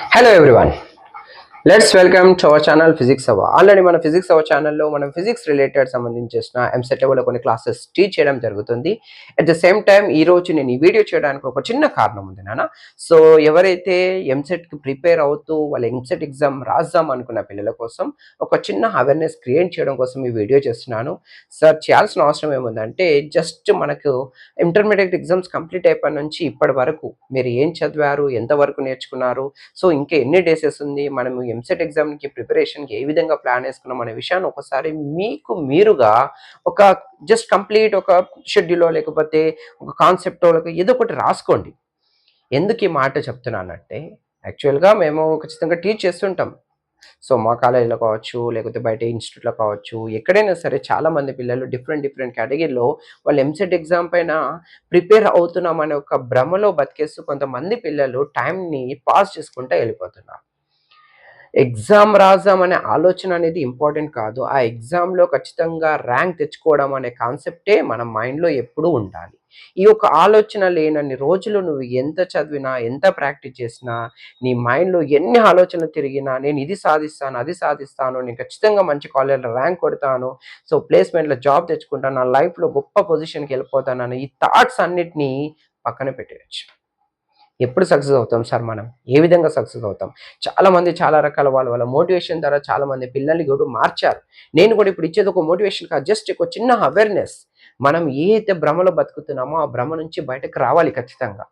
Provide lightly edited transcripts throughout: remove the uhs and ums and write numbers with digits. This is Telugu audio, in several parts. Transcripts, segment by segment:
Hello everyone. Let's welcome to our channel Physics Hour. Already మన ఫిజిక్స్ అవర్ ఛానల్లో మనం ఫిజిక్స్ రిలేటెడ్ సంబంధించిన ఎంసెట్ లెవెల్లో కొన్ని క్లాసెస్ టీచ్ చేయడం జరుగుతుంది. అట్ ద సేమ్ టైం ఈ రోజు నేను ఈ వీడియో చేయడానికి ఒక చిన్న కారణం ఉంది నాన్న. సో ఎవరైతే ఎంసెట్కి ప్రిపేర్ అవుతూ వాళ్ళ ఎంసెట్ ఎగ్జామ్ రాద్దాం అనుకున్న పిల్లల కోసం ఒక చిన్న అవేర్నెస్ క్రియేట్ చేయడం కోసం ఈ వీడియో చేస్తున్నాను. సార్ చేయాల్సిన అవసరం ఏముందంటే జస్ట్ మనకు ఇంటర్మీడియట్ ఎగ్జామ్స్ కంప్లీట్ అయిపోయిన నుంచి ఇప్పటి వరకు మీరు ఏం చదివారు, ఎంతవరకు నేర్చుకున్నారు, సో ఇంకా ఎన్ని డేసెస్ ఉంది, మనం ఎంసెట్ ఎగ్జామ్కి ప్రిపరేషన్కి ఏ విధంగా ప్లాన్ వేసుకున్నాం అనే విషయాన్ని ఒకసారి మీకు మీరుగా ఒక జస్ట్ కంప్లీట్ ఒక షెడ్యూలో లేకపోతే ఒక కాన్సెప్టో ఏదో ఒకటి రాసుకోండి. ఎందుకు ఈ మాట చెప్తున్నానంటే యాక్చువల్గా మేము ఖచ్చితంగా టీచ్ చేస్తుంటాం. సో మా కాలేజీలో కావచ్చు, లేకపోతే బయట ఇన్స్టిట్యూట్లో కావచ్చు, ఎక్కడైనా సరే చాలామంది పిల్లలు డిఫరెంట్ కేటగిరీలో వాళ్ళు ఎంసెట్ ఎగ్జామ్ పైన ప్రిపేర్ అవుతున్నాం అనే ఒక భ్రమలో బతికేస్తూ కొంతమంది పిల్లలు టైంని పాస్ చేసుకుంటూ వెళ్ళిపోతున్నారు. ఎగ్జామ్ రాద్దాం అనే ఆలోచన అనేది ఇంపార్టెంట్ కాదు. ఆ ఎగ్జామ్లో ఖచ్చితంగా ర్యాంక్ తెచ్చుకోవడం అనే కాన్సెప్టే మన మైండ్లో ఎప్పుడూ ఉండాలి. ఈ యొక్క ఆలోచన లేనన్ని రోజులు నువ్వు ఎంత చదివినా, ఎంత ప్రాక్టీస్ చేసినా, నీ మైండ్లో ఎన్ని ఆలోచనలు తిరిగినా, నేను ఇది సాధిస్తాను, అది సాధిస్తాను, నేను ఖచ్చితంగా మంచి కాలేజ్లో ర్యాంక్ కొడతాను, సో ప్లేస్మెంట్లో జాబ్ తెచ్చుకుంటాను, నా లైఫ్లో గొప్ప పొజిషన్కి వెళ్ళిపోతానని ఈ థాట్స్ అన్నిటినీ పక్కన పెట్టేయచ్చు. ఎప్పుడు సక్సెస్ అవుతాం సార్ మనం? ఏ విధంగా సక్సెస్ అవుతాం? చాలామంది చాలా రకాల వాళ్ళ మోటివేషన్ ద్వారా చాలామంది పిల్లల్ని కూడా మార్చారు. నేను కూడా ఇప్పుడు ఇచ్చేది ఒక మోటివేషన్ కాదు, జస్ట్ ఒక చిన్న అవేర్నెస్. మనం ఏ అయితే భ్రమలో బతుకుతున్నామో ఆ భ్రమ నుంచి బయటకు రావాలి ఖచ్చితంగా.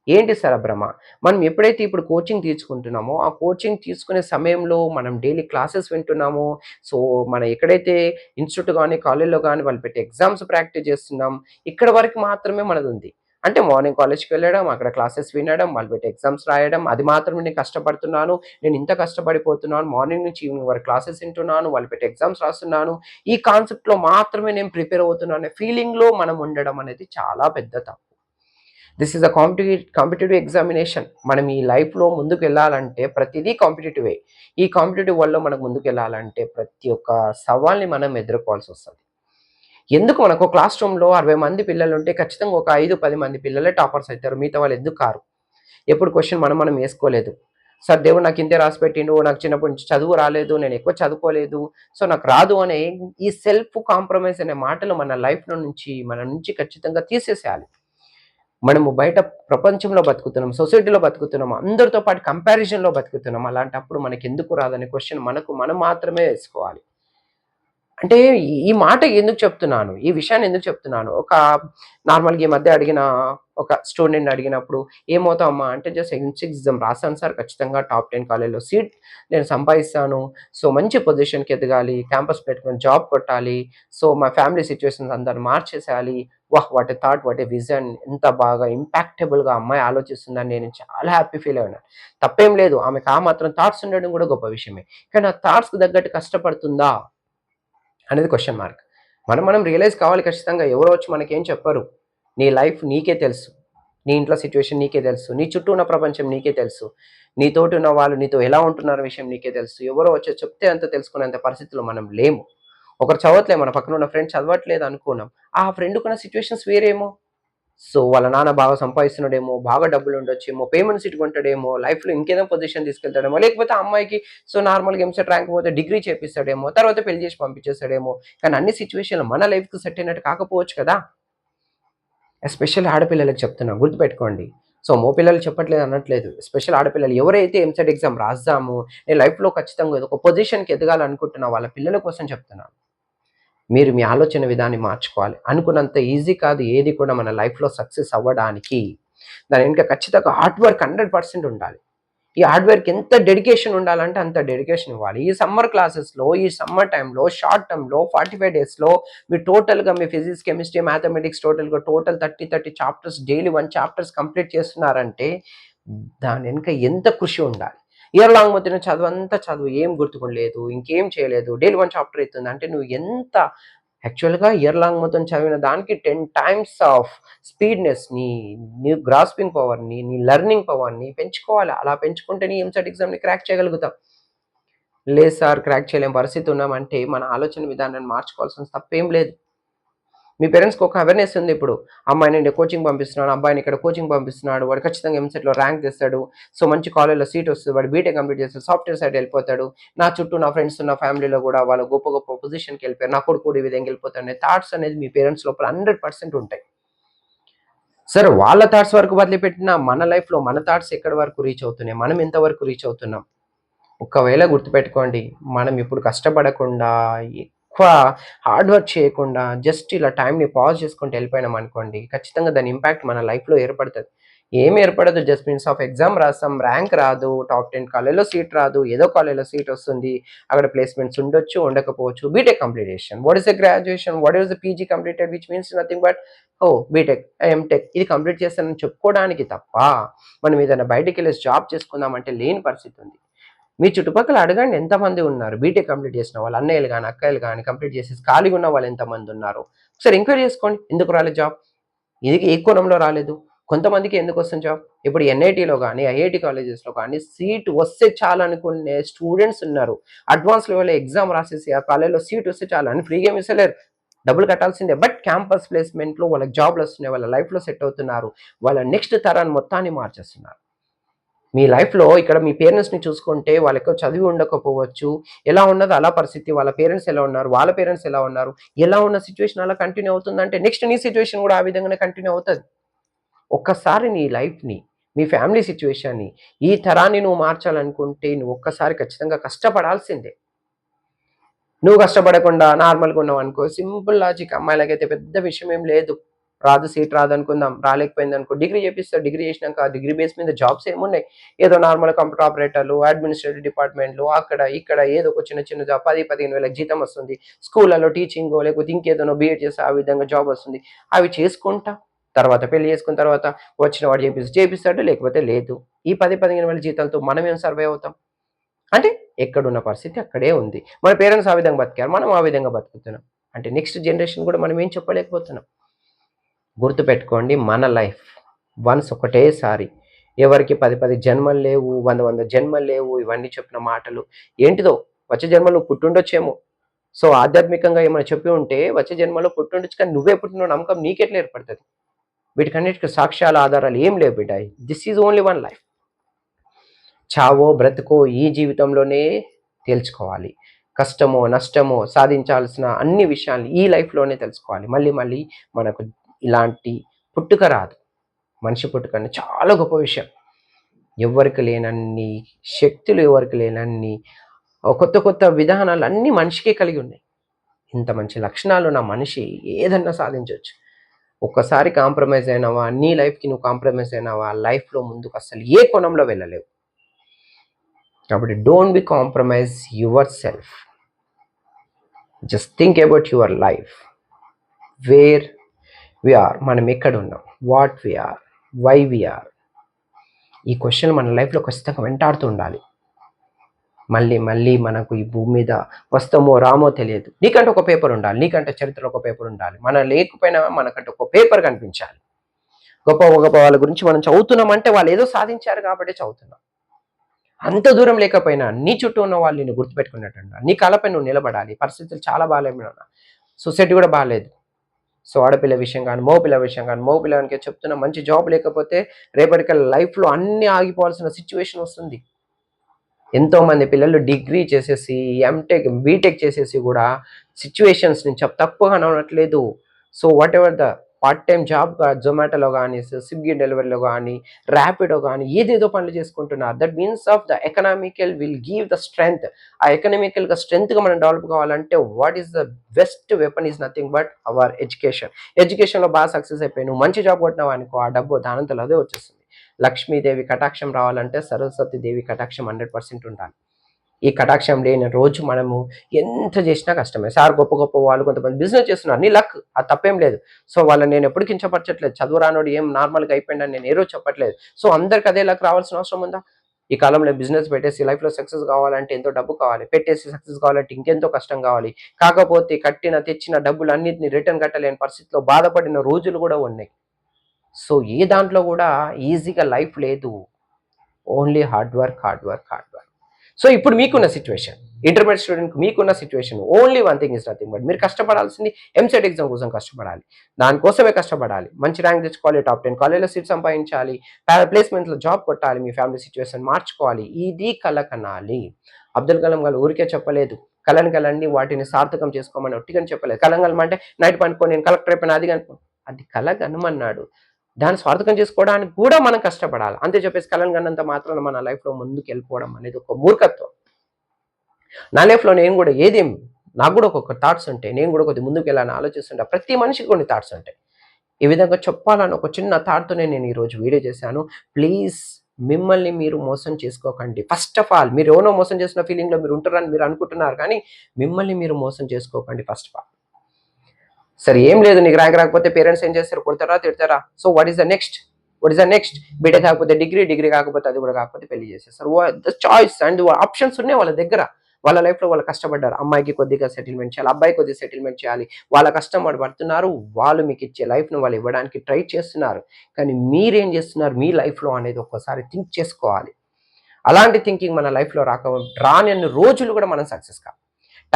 ఏంటి సార్ ఆ భ్రమ? మనం ఎప్పుడైతే ఇప్పుడు కోచింగ్ తీసుకుంటున్నామో ఆ కోచింగ్ తీసుకునే సమయంలో మనం డైలీ క్లాసెస్ వింటున్నామో, సో మనం ఎక్కడైతే ఇన్స్టిట్యూట్ కానీ కాలేజ్లో కానీ వాళ్ళు పెట్టే ఎగ్జామ్స్ ప్రాక్టీస్ చేస్తున్నాం, ఇక్కడ వరకు మాత్రమే మనది ఉంది. అంటే మార్నింగ్ కాలేజ్కి వెళ్ళడం, అక్కడ క్లాసెస్ వినడం, వాళ్ళు పెట్టే ఎగ్జామ్స్ రాయడం, అది మాత్రమే నేను కష్టపడుతున్నాను, నేను ఇంత కష్టపడిపోతున్నాను, మార్నింగ్ నుంచి ఈవినింగ్ వరకు క్లాసెస్ వింటున్నాను, వాళ్ళు పెట్టే ఎగ్జామ్స్ రాస్తున్నాను, ఈ కాన్సెప్ట్లో మాత్రమే నేను ప్రిపేర్ అవుతున్నాను అనే ఫీలింగ్లో మనం ఉండడం అనేది చాలా పెద్ద తప్పు. This is a competitive examination. మనం ఈ లైఫ్లో ముందుకు వెళ్ళాలంటే ప్రతిదీ కాంపిటేటివే. ఈ కాంపిటేటివ్ వరల్డ్లో మనం ముందుకు వెళ్ళాలంటే ప్రతి ఒక్క సవాల్ని మనం ఎదుర్కోవాల్సి వస్తుంది. ఎందుకు మనకు క్లాస్ రూమ్లో 60 మంది పిల్లలు ఉంటే ఖచ్చితంగా ఒక 5-10 మంది పిల్లలే టాపర్స్ అవుతారు, మిగతా వాళ్ళు ఎందుకు కారు? ఎప్పుడు క్వశ్చన్ మనం వేసుకోలేదు. సార్ దేవుడు నాకు ఇంతే రాసి పెట్టిండు, నాకు చిన్నప్పటి నుంచి చదువు రాలేదు, నేను ఎక్కువ చదువుకోలేదు, సో నాకు రాదు అనే ఈ సెల్ఫ్ కాంప్రమైజ్ అనే మాటలు మన లైఫ్లో నుంచి మన నుంచి ఖచ్చితంగా తీసేసేయాలి. మనము బయట ప్రపంచంలో బతుకుతున్నాం, సొసైటీలో బతుకుతున్నాం, అందరితో పాటు కంపారిజన్లో బతుకుతున్నాం. అలాంటప్పుడు మనకి ఎందుకు రాదనే క్వశ్చన్ మనం మాత్రమే వేసుకోవాలి. అంటే ఈ మాట ఎందుకు చెప్తున్నాను? ఈ విషయాన్ని ఎందుకు చెప్తున్నాను? ఒక నార్మల్‌గా ఈ మధ్య అడిగిన ఒక స్టూడెంట్‌ని అడిగినప్పుడు, "ఏమవుతావమ్మా?" అంటే జస్ట్ ఎంసెట్ ఎగ్జామ్ రాసాను సార్, ఖచ్చితంగా టాప్ 10 కాలేజ్‌లో సీట్ నేను సంపాదిస్తాను. సో మంచి పొజిషన్‌కి ఎదగాలి, క్యాంపస్ పెట్టుకొని జాబ్ కొట్టాలి. సో మా ఫ్యామిలీ సిట్యుయేషన్స్ అందరిని మార్చేసేయాలి. వాహ్! What a thought, what a vision, ఎంత బాగా ఇంపాక్టబుల్‌గా అమ్మాయి ఆలోచిస్తుందని నేను చాలా హ్యాపీ ఫీల్ అయ్యాను. తప్పేం లేదు, ఆమెకు ఆ మాత్రం థాట్స్ ఉండడం కూడా గొప్ప విషయమే. కానీ ఆ థాట్స్‌కి తగ్గట్టు కష్టపడుతుందా అనేది క్వశ్చన్ మార్క్. మనం రియలైజ్ కావాలి ఖచ్చితంగా. ఎవరో వచ్చి మనకేం చెప్పరు. నీ లైఫ్ నీకే తెలుసు. నీ ఇంట్లో సిట్యుయేషన్ నీకే తెలుసు. నీ చుట్టూ ఉన్న ప్రపంచం నీకే తెలుసు. నీతోటి ఉన్న వాళ్ళు నీతో ఎలా ఉంటున్నారో విషయం నీకే తెలుసు. ఎవరో వచ్చి చెప్తే అంత తెలుసుకునేంత పరిస్థితిలో మనం లేము. ఒకరు చదవట్లేదు, మన పక్కన ఉన్న ఫ్రెండ్ చదవట్లేదు అనుకున్నాం, ఆ ఫ్రెండ్‌కున్న సిట్యుయేషన్స్ వేరేమో. సో వాళ్ళ నాన్న బాగా సంపాదిస్తున్నాడేమో, బాగా డబ్బులు ఉండొచ్చేమో, పేమెంట్ సీట్ కొంటాడేమో, లైఫ్‌లో ఇంకేదో పొజిషన్ తీసుకెళ్తాడేమో, లేకపోతే ఆ అమ్మాయికి సో నార్మల్‌గా ఎంసెట్ ర్యాంక్ పోతే డిగ్రీ చేపిస్తాడేమో, తర్వాత పెళ్లి చేసి పంపించేస్తాడేమో. కానీ అన్ని సిట్యుయేషన్‌లు మన లైఫ్‌కి సెట్ అయినట్టు కాకపోవచ్చు కదా! ఎస్పెషల్లీ ఆడపిల్లలకి చెప్తున్నా, గుర్తుపెట్టుకోండి. సో మగపిల్లలు చెప్పట్లేదు అనట్లేదు. ఎస్పెషల్ ఆడపిల్లలు ఎవరైతే ఎంసెట్ ఎగ్జామ్ రాద్దాము, నేను లైఫ్‌లో ఖచ్చితంగా ఏదో ఒక పొజిషన్‌కి ఎదగాలనుకుంటున్న వాళ్ళ పిల్లల కోసం చెప్తున్నాను. మీరు మీ ఆలోచన విధాన్ని మార్చుకోవాలి. అనుకున్నంత ఈజీ కాదు ఏది కూడా మన లైఫ్‌లో సక్సెస్ అవ్వడానికి. దాని వెనుక ఖచ్చితంగా హార్డ్ వర్క్ 100% ఉండాలి. ఈ హార్డ్ వర్క్ ఎంత డెడికేషన్ ఉండాలంటే అంత డెడికేషన్ ఇవ్వాలి. ఈ సమ్మర్ క్లాసెస్‌లో, ఈ సమ్మర్ టైమ్‌లో, షార్ట్ టర్మ్‌లో 45 డేస్‌లో మీరు టోటల్‌గా మీ physics, chemistry, mathematics total 30 chapters daily 1 chapters complete చేస్తున్నారంటే దాని వెనుక ఎంత కృషి ఉండాలి. ఇయర్ లాంగ్ మొత్తం చదువంతా చదువు ఏం గుర్తుకుండలేదు, ఇంకేం చేయలేదు, డైలీ 1 చాప్టర్ అయితుంది అంటే నువ్వు ఎంత యాక్చువల్‌గా ఇయర్ లాంగ్ మొత్తం చదివిన దానికి 10 టైమ్స్ ఆఫ్ స్పీడ్‌నెస్ నీ గ్రాస్పింగ్ పవర్‌ని, నీ లెర్నింగ్ పవర్‌ని పెంచుకోవాలి. అలా పెంచుకుంటే నీ ఎంసెట్ ఎగ్జామ్‌ని క్రాక్ చేయగలుగుతాం. లేదు సార్ క్రాక్ చేయలేని పరిస్థితి ఉన్నామంటే మన ఆలోచన విధానాన్ని మార్చుకోవాల్సిన తప్పేం లేదు. మీ పేరెంట్స్కి ఒక అవేర్నెస్ ఉంది. ఇప్పుడు అమ్మాయిని నేను కోచింగ్ పంపిస్తున్నాను, అబ్బాయిని ఇక్కడ కోచింగ్ పంపిస్తున్నాడు, వాడు ఖచ్చితంగా ఎంసెట్లో ర్యాంక్ తెస్తాడు, సో మంచి కాలేజ్లో సీట్ వస్తుంది, వాడు బీటెక్ కంప్లీట్ చేస్తాడు, సాఫ్ట్వేర్ సైడ్ వెళ్ళిపోతాడు, నా చుట్టూ నా ఫ్రెండ్స్ ఉన్న ఫ్యామిలీలో కూడా వాళ్ళు గొప్ప గొప్ప పొజిషన్కి వెళ్ళిపోయారు, నా కొడుకు కూడా ఈ విధంగా వెళ్ళిపోతాడు అనే థాట్స్ అనేది మీ పేరెంట్స్ లోపల 100% ఉంటాయి. సరే, వాళ్ళ థాట్స్ వరకు వదిలిపెట్టిన మన లైఫ్లో మన థాట్స్ ఎక్కడి వరకు రీచ్ అవుతున్నాయి, మనం ఎంతవరకు రీచ్ అవుతున్నాం? ఒకవేళ గుర్తుపెట్టుకోండి, మనం ఇప్పుడు కష్టపడకుండా, ఎక్కువ హార్డ్ వర్క్ చేయకుండా, జస్ట్ ఇలా టైంని పాజ్ చేసుకుంటూ వెళ్ళిపోయినాం అనుకోండి, ఖచ్చితంగా దాని ఇంపాక్ట్ మన లైఫ్లో ఏర్పడుతుంది. ఏమి ఏర్పడదు, జస్ట్ మీన్స్ ఆఫ్ ఎగ్జామ్ రాస్తాం, ర్యాంక్ రాదు, టాప్ 10 కాలేజ్లో సీట్ రాదు, ఏదో కాలేజ్లో సీట్ వస్తుంది, అక్కడ ప్లేస్మెంట్స్ ఉండొచ్చు, ఉండకపోవచ్చు. BTech completion, what is the graduation, what is the PG completed, which means nothing but BTech, MTech ఇది కంప్లీట్ చేస్తానని చెప్పుకోవడానికి తప్ప, మనం ఏదైనా బయటికి వెళ్ళి జాబ్ చేసుకుందామంటే లేని పరిస్థితి ఉంది. మీ చుట్టుపక్కల అడగండి ఎంతమంది ఉన్నారు బీటెక్ కంప్లీట్ చేసిన వాళ్ళు, అన్నయ్యలు కానీ అక్కయ్యలు కానీ కంప్లీట్ చేసేసి ఖాళీగా ఉన్న వాళ్ళు ఎంతమంది ఉన్నారు, ఒకసారి ఎంక్వైరీ చేసుకోండి. ఎందుకు రాలేదు జాబ్, ఇది ఏ కోణంలో రాలేదు, కొంతమందికి ఎందుకు వస్తుంది జాబ్. ఇప్పుడు ఎన్ఐటీలో కానీ ఐఐటి కాలేజెస్లో కానీ సీట్ వస్తే చాలు అనుకునే స్టూడెంట్స్ ఉన్నారు. అడ్వాన్స్ లెవెల్లో ఎగ్జామ్ రాసేసి ఆ కాలేజ్లో సీట్ వస్తే చాలు అని ఫ్రీగా మిసలేరు, డబ్బులు కట్టాల్సిందే. బట్ క్యాంపస్ ప్లేస్మెంట్లో వాళ్ళకి జాబ్లు వస్తున్నాయి, వాళ్ళ లైఫ్లో సెట్ అవుతున్నారు, వాళ్ళ నెక్స్ట్ తరాన్ని మొత్తాన్ని మార్చేస్తున్నారు. మీ లైఫ్లో ఇక్కడ మీ పేరెంట్స్ని చూసుకుంటే వాళ్ళకి చదివి ఉండకపోవచ్చు, ఎలా ఉన్నదో అలా పరిస్థితి, వాళ్ళ పేరెంట్స్ ఎలా ఉన్నారు, వాళ్ళ పేరెంట్స్ ఎలా ఉన్నారు, ఎలా ఉన్న సిచ్యువేషన్ అలా కంటిన్యూ అవుతుందంటే నెక్స్ట్ నీ సిచ్యువేషన్ కూడా ఆ విధంగానే కంటిన్యూ అవుతుంది. ఒక్కసారి నీ లైఫ్ని, మీ ఫ్యామిలీ సిచ్యువేషన్ని, ఈ తరాన్ని నువ్వు మార్చాలనుకుంటే నువ్వు ఒక్కసారి ఖచ్చితంగా కష్టపడాల్సిందే. నువ్వు కష్టపడకుండా నార్మల్గా ఉన్నావు అనుకో, సింపుల్ లాజిక్, అమ్మాయిలకైతే పెద్ద విషయం ఏం లేదు, రాదు సీట్ రాదనుకుందాం, రాలేకపోయింది అనుకో, డిగ్రీ చేపిస్తారు, డిగ్రీ చేసినాక డిగ్రీ బేస్ మీద జాబ్స్ ఏమున్నాయి, ఏదో నార్మల్ కంప్యూటర్ ఆపరేటర్లు, అడ్మినిస్ట్రేటివ్ డిపార్ట్మెంట్లు, అక్కడ ఇక్కడ ఏదో ఒక చిన్న చిన్న జాబ్ 10-15 వేలకు జీతం వస్తుంది, స్కూళ్ళలో టీచింగ్ లేకపోతే ఇంకేదైనా బీఎడ్ చేస్తే ఆ విధంగా జాబ్ వస్తుంది, అవి చేసుకుంటా తర్వాత పెళ్లి చేసుకున్న తర్వాత వచ్చిన వాడు చేపిస్తాడు, లేకపోతే లేదు. ఈ 10-15 వేల జీతాలతో మనం ఏం సర్వే అవుతాం? అంటే ఎక్కడున్న పరిస్థితి అక్కడే ఉంది. మన పేరెంట్స్ ఆ విధంగా బతికారు, మనం ఆ విధంగా బతుకుతున్నాం. అంటే నెక్స్ట్ జనరేషన్ కూడా మనం ఏం చెప్పలేకపోతున్నాం. గుర్తుపెట్టుకోండి, మన లైఫ్ వన్స్ ఒకటేసారి. ఎవరికి 10 జన్మలు లేవు, 100 జన్మలు లేవు, ఇవన్నీ చెప్పిన మాటలు ఏంటిదో. వచ్చే జన్మలో పుట్టుండొచ్చేమో, సో ఆధ్యాత్మికంగా ఏమైనా చెప్పి ఉంటే వచ్చే జన్మలో పుట్టుండొచ్చు, కానీ నువ్వే పుట్టిన నమ్మకం నీకెట్లా ఏర్పడుతుంది? వీటికన్నిటికీ సాక్ష్యాల ఆధారాలు ఏం లేవు బిడ్డ. This is only one life. చావో బ్రతుకో ఈ జీవితంలోనే తేల్చుకోవాలి. కష్టమో నష్టమో సాధించాల్సిన అన్ని విషయాలు ఈ లైఫ్లోనే తెలుసుకోవాలి. మళ్ళీ మళ్ళీ మనకు ఇలాంటి పుట్టుక రాదు. మనిషి పుట్టుక అనేది చాలా గొప్ప విషయం. ఎవరికి లేనన్ని శక్తులు, ఎవరికి లేనన్ని కొత్త కొత్త విధానాలు అన్నీ మనిషికే కలిగి ఉన్నాయి. ఇంత మంచి లక్షణాలు ఉన్న మనిషి ఏదన్నా సాధించవచ్చు. ఒక్కసారి కాంప్రమైజ్ అయినావా, నీ లైఫ్కి నువ్వు కాంప్రమైజ్ అయినావా, లైఫ్లో ముందుకు అసలు ఏ కోణంలో వెళ్ళలేవు. కాబట్టి don't be compromise yourself. Just think about your life, where we are, మనం ఎక్కడ ఉన్నాం, what we are, why we are. ఈ క్వశ్చన్ మన లైఫ్లో ఖచ్చితంగా వెంటాడుతూ ఉండాలి. మళ్ళీ మళ్ళీ మనకు ఈ భూమి మీద వస్తామో రామో తెలియదు. నీకంటే ఒక పేపర్ ఉండాలి, నీకంటే చరిత్రలో ఒక పేపర్ ఉండాలి. మనం లేకపోయినా మనకంటే ఒక పేపర్ కనిపించాలి. గొప్ప గొప్ప వాళ్ళ గురించి మనం చదువుతున్నామంటే వాళ్ళు ఏదో సాధించారు కాబట్టి చదువుతున్నాం. అంత దూరం లేకపోయినా నీ చుట్టూ ఉన్న వాళ్ళు నేను గుర్తుపెట్టుకున్నట్టు, నీ కాళ్ళపై నువ్వు నిలబడాలి. పరిస్థితులు చాలా బాగాలేమన్నా, సొసైటీ కూడా బాగాలేదు. సో ఆడపిల్ల విషయం కానీ మగపిల్ల విషయం కానీ, మగపిల్లకి చెప్తున్నా, మంచి జాబ్ లేకపోతే రేపటికల్ లైఫ్లో అన్నీ ఆగిపోవాల్సిన సిచ్యువేషన్ వస్తుంది. ఎంతోమంది పిల్లలు డిగ్రీ చేసేసి, ఎంటెక్ బీటెక్ చేసేసి కూడా సిచ్యువేషన్స్ నుంచి తప్పుగా అనట్లేదు. So whatever the part time job జొమాటోలో కానీ, స్విగ్గీ డెలివరీలో కానీ, ర్యాపిడో కానీ ఏదేదో పనులు చేసుకుంటున్నారు. That means of the economical will give the strength. ఆ ఎకనామికల్గా స్ట్రెంగ్త్గా మనం డెవలప్ కావాలంటే what is the best weapon is nothing but our education. ఎడ్యుకేషన్లో బాగా సక్సెస్ అయిపోయి నువ్వు మంచి జాబ్ కొట్టినావు అనుకో, ఆ డబ్బు దానంతలో అదే వచ్చేస్తుంది. లక్ష్మీదేవి కటాక్షం రావాలంటే సరస్వతీదేవి కటాక్షం 100% ఉండాలి. ఈ కటాక్షం లేని రోజు మనము ఎంత చేసినా కష్టమే. సార్ గొప్ప గొప్ప వాళ్ళు కొంతమంది బిజినెస్ చేస్తున్నారు, నీ లక్, అది తప్పేం లేదు. సో వాళ్ళని నేను ఎప్పుడు కించపరచట్లేదు, చదువు రానోడు ఏం నార్మల్గా అయిపోయిందని నేను ఏ రోజు చెప్పట్లేదు. సో అందరికి అదే లక్ రావాల్సిన అవసరం ఉందా? ఈ కాలంలో బిజినెస్ పెట్టేసి లైఫ్లో సక్సెస్ కావాలంటే ఎంతో డబ్బు కావాలి, పెట్టేసి సక్సెస్ కావాలంటే ఇంకెంతో కష్టం కావాలి. కాకపోతే తెచ్చిన డబ్బులు అన్నింటినీ రిటర్న్ కట్టలేని పరిస్థితిలో బాధపడిన రోజులు కూడా ఉన్నాయి. సో ఏ దాంట్లో కూడా ఈజీగా లైఫ్ లేదు. Only hard work, hard work, hard work. So ఇప్పుడు మీకున్న సిచ్యువేషన్, ఇంటర్మీడియట్ స్టూడెంట్కి మీకున్న situation only one thing is nothing but మీరు కష్టపడాల్సింది ఎంసెట్ ఎగ్జామ్ కోసం కష్టపడాలి. దానికోసమే కష్టపడాలి. మంచి ర్యాంక్ తెచ్చుకోవాలి, టాప్ 10 కాలేజ్లో సీట్ సంపాదించాలి, ప్లేస్మెంట్లో జాబ్ కొట్టాలి, మీ ఫ్యామిలీ సిచ్యువేషన్ మార్చుకోవాలి. ఇది కల కనాలి. అబ్దుల్ కలాం గారు ఊరికే చెప్పలేదు కళని కలండి, వాటిని సార్థకం చేసుకోమని ఒట్టిగా చెప్పలేదు. కలంగలం అంటే నైట్ పండుకొని నేను కలెక్టర్ అయిపోయినా అది కనుకో, అది కల కనమన్నాడు. దాన్ని స్వార్థకం చేసుకోవడానికి కూడా మనం కష్టపడాలి. అంతే చెప్పేసి కలను కన్నంత మాత్రాన మన లైఫ్లో ముందుకు వెళ్ళిపోవడం అనేది ఒక మూర్ఖత్వం. నా లైఫ్లో నేను కూడా నాకు కూడా ఒక్కొక్క థాట్స్ ఉంటాయి. నేను కూడా కొద్దిగా ముందుకు వెళ్ళాలని ఆలోచిస్తుంటా. ప్రతి మనిషికి కొన్ని థాట్స్ ఉంటాయి. ఈ విధంగా చెప్పాలని ఒక చిన్న థాట్తోనే నేను ఈరోజు వీడియో చేశాను. ప్లీజ్ మిమ్మల్ని మీరు మోసం చేసుకోకండి. ఫస్ట్ ఆఫ్ ఆల్ మీరు ఎవరో మోసం చేసిన ఫీలింగ్లో మీరు ఉంటారని మీరు అనుకుంటున్నారు, కానీ మిమ్మల్ని మీరు మోసం చేసుకోకండి ఫస్ట్ ఆఫ్ ఆల్. సరే ఏం లేదు, నీకు ర్యాంక్ రాకపోతే పేరెంట్స్ ఏం చేస్తారు? కొడతారా, తిడతారా? So what is the next? BTech కాకపోతే డిగ్రీ కాకపోతే అది కూడా కాకపోతే పెళ్లి చేసేస్తారు. ద చాయిస్ అండ్ ఆప్షన్స్ ఉన్నాయి వాళ్ళ దగ్గర. వాళ్ళ లైఫ్లో వాళ్ళు కష్టపడ్డారు. అమ్మాయికి కొద్దిగా సెటిల్మెంట్ చేయాలి, అబ్బాయి కొద్దిగా సెటిల్మెంట్ చేయాలి. వాళ్ళ కష్టం వాడు పడుతున్నారు. వాళ్ళు మీకు ఇచ్చే లైఫ్ను వాళ్ళు ఇవ్వడానికి ట్రై చేస్తున్నారు. కానీ మీరేం చేస్తున్నారు మీ లైఫ్లో అనేది ఒక్కసారి థింక్ చేసుకోవాలి. అలాంటి థింకింగ్ మన లైఫ్లో రాని అన్ని రోజులు కూడా మనం సక్సెస్ కాదు.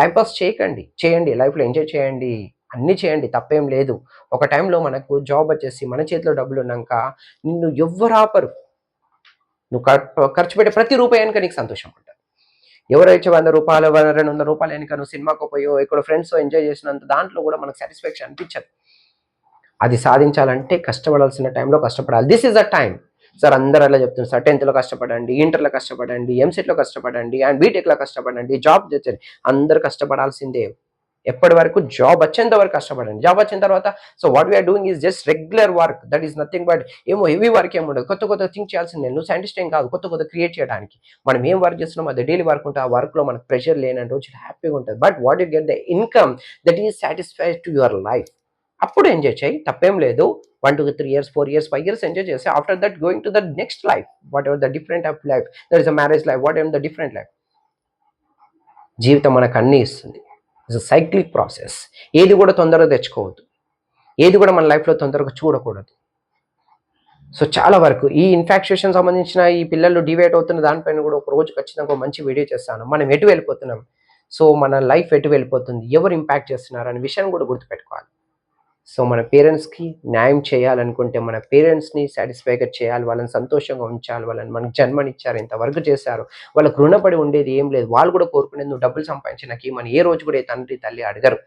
టైంపాస్ చేయండి, లైఫ్లో ఎంజాయ్ చేయండి, అన్నీ చేయండి, తప్పేం లేదు. ఒక టైంలో మనకు జాబ్ వచ్చేసి మన చేతిలో డబ్బులు ఉన్నాక నిన్ను ఎవ్వరు ఆపరు. నువ్వు ఖర్చు పెట్టే ప్రతి రూపాయి వెనుక నీకు సంతోషం ఉంటుంది. ఎవరైతే 100 రూపాయలు 200 రూపాయలు వెనుక నువ్వు సినిమాకు పోయో ఇక్కడ ఫ్రెండ్స్తో ఎంజాయ్ చేసినంత దాంట్లో కూడా మనకు సాటిస్ఫాక్షన్ అనిపించదు. అది సాధించాలంటే కష్టపడాల్సిన టైంలో కష్టపడాలి. This is the time. Sir అందరూ అలా చెప్తున్నారు సార్, 10th కష్టపడండి, ఇంటర్లో కష్టపడండి, ఎంసెట్లో కష్టపడండి అండ్ బీటెక్లో కష్టపడండి, జాబ్ తెచ్చండి. అందరు కష్టపడాల్సిందే. ఎప్పటి వరకు జాబ్ వచ్చేంత వరకు కష్టపడండి. జాబ్ వచ్చిన తర్వాత so what we are doing is just regular work. That is nothing but ఏమో హెవీ వర్క్ ఏమి ఉండదు. కొత్త థింక్ చేయాల్సిందే. నువ్వు సైంటిస్ట్ ఏం కాదు, కొత్త క్రియేట్ చేయడానికి. మనం ఏం వర్క్ చేస్తున్నాం అది డైలీ వర్క్ ఉంటే ఆ వర్క్లో మనకు ప్రెషర్ లేని రోజు హ్యాపీగా ఉంటుంది. But what you get the income that is satisfied to your life. అప్పుడు ఎంజాయ్ చేయి, తప్పేం లేదు. 1 to 3 years 4 years 5 years enjoy చేసి after that going to the next life, what ever the different of life, that is a marriage life, what ever the different life. జీవితం మనకు అన్నీ ఇస్తుంది. It's a cyclic process. ఏది కూడా తొందరగా తెచ్చుకోవద్దు, ఏది కూడా మన లైఫ్లో తొందరగా చూడకూడదు. సో చాలా వరకు ఈ ఇన్ఫాక్చుయేషన్ సంబంధించిన ఈ పిల్లలు డివైట్ అవుతున్న దానిపైన కూడా ఒక రోజు ఖచ్చితంగా ఒక మంచి వీడియో చేస్తాను. మనం ఎటు వెళ్ళిపోతున్నాం, సో మన లైఫ్ ఎటు వెళ్ళిపోతుంది, ఎవరు ఇంపాక్ట్ చేస్తున్నారు అనే విషయాన్ని కూడా గుర్తుపెట్టుకోవాలి. సో మన పేరెంట్స్కి న్యాయం చేయాలనుకుంటే మన పేరెంట్స్ని సాటిస్ఫైగా చేయాలి, వాళ్ళని సంతోషంగా ఉంచాలి. వాళ్ళని మనకు జన్మనిచ్చారు, ఇంతవరకు చేశారు, వాళ్ళకు రుణపడి ఉండేది ఏం లేదు. వాళ్ళు కూడా కోరుకునేది నువ్వు డబ్బులు సంపాదించి నాకు ఏమని ఏ రోజు కూడా తండ్రి తల్లి అడగరు.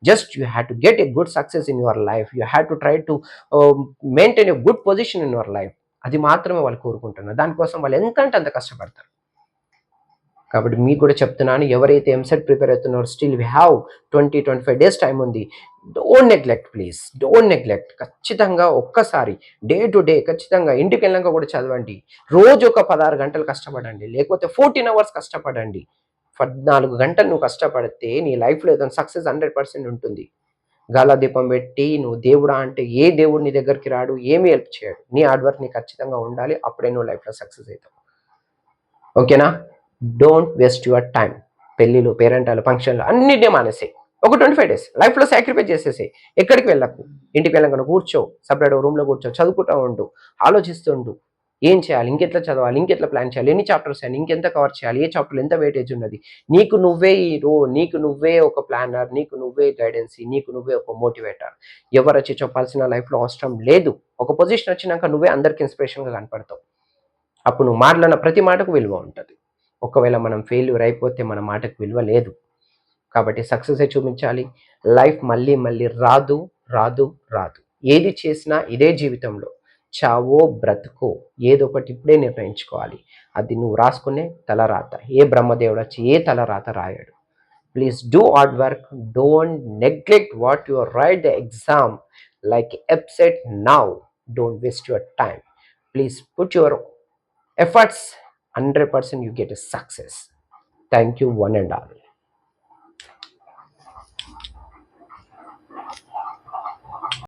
Just you have to get a good success in your life. You have to try to maintain a good position in your life. అది మాత్రమే వాళ్ళు కోరుకుంటున్నారు. దానికోసం వాళ్ళు ఎంత అంటే అంత కష్టపడతారు. కాబట్టి మీకు కూడా చెప్తున్నాను, ఎవరైతే ఎంసెట్ ప్రిపేర్ అవుతున్నారో still we have 20-25 days time ఉంది. Don't neglect, please don't neglect. ఖచ్చితంగా ఒక్కసారి డే టు డే ఖచ్చితంగా ఇంటికి వెళ్ళాక కూడా చదవండి. రోజు ఒక 16 గంటలు కష్టపడండి, లేకపోతే 14 hours కష్టపడండి. 14 గంటలు నువ్వు కష్టపడితే నీ లైఫ్లో ఏదైనా సక్సెస్ 100% ఉంటుంది. గాలా దీపం పెట్టి నువ్వు దేవుడా అంటే ఏ దేవుడు నీ దగ్గరికి రాడు, ఏమీ హెల్ప్ చేయడు. నీ హార్డ్ వర్క్ నీకు ఖచ్చితంగా ఉండాలి, అప్పుడే నువ్వు లైఫ్లో సక్సెస్ అవుతావు. ఓకేనా? Don't waste your time. పెళ్ళిళ్ళు, పేరెంటాలు, ఫంక్షన్లు అన్నిటినీ మానేసాయి. ఒక 25 days లైఫ్లో సాక్రిఫైస్ చేసేసాయి. ఎక్కడికి వెళ్ళకు, ఇంటికి వెళ్ళకుండా కూర్చో, సపరేట్ రూమ్లో కూర్చో, చదువుకుంటూ ఉండు, ఆలోచిస్తుండు. ఏం చేయాలి, ఇంకెట్లా చదవాలి, ఇంకెట్లా ప్లాన్ చేయాలి, ఎన్ని చాప్టర్స్ అని, ఇంకెంత కవర్ చేయాలి, ఏ చాప్టర్లో ఎంత వెయిటేజ్ ఉన్నది. నీకు నువ్వే ఒక ప్లానర్, నీకు నువ్వే గైడెన్స్, నీకు నువ్వే ఒక మోటివేటర్. ఎవరు వచ్చి చెప్పాల్సిన లైఫ్లో అవసరం లేదు. ఒక పొజిషన్ వచ్చినాక నువ్వే అందరికి ఇన్స్పిరేషన్గా కనపడతావు. అప్పుడు నువ్వు మాట్లాడిన ప్రతి మాటకు విలువ ఉంటుంది. ఒకవేళ మనం ఫెయిల్యూర్ అయిపోతే మన మాటకు విలువ లేదు. కాబట్టి సక్సెసే చూపించాలి. లైఫ్ మళ్ళీ రాదు. ఏది చేసినా ఇదే జీవితంలో చావో బ్రతుకో ఏదో ఒకటి ఇప్పుడే నిర్ణయించుకోవాలి. అది నువ్వు రాసుకునే తలరాత. ఏ బ్రహ్మదేవుడు వచ్చి ఏ తలరాత రాయడు. Please do hard work. Don't neglect what you write the exam like EAPCET now. Don't waste your time. Please put your efforts, 100% you get a success. Thank you one and all.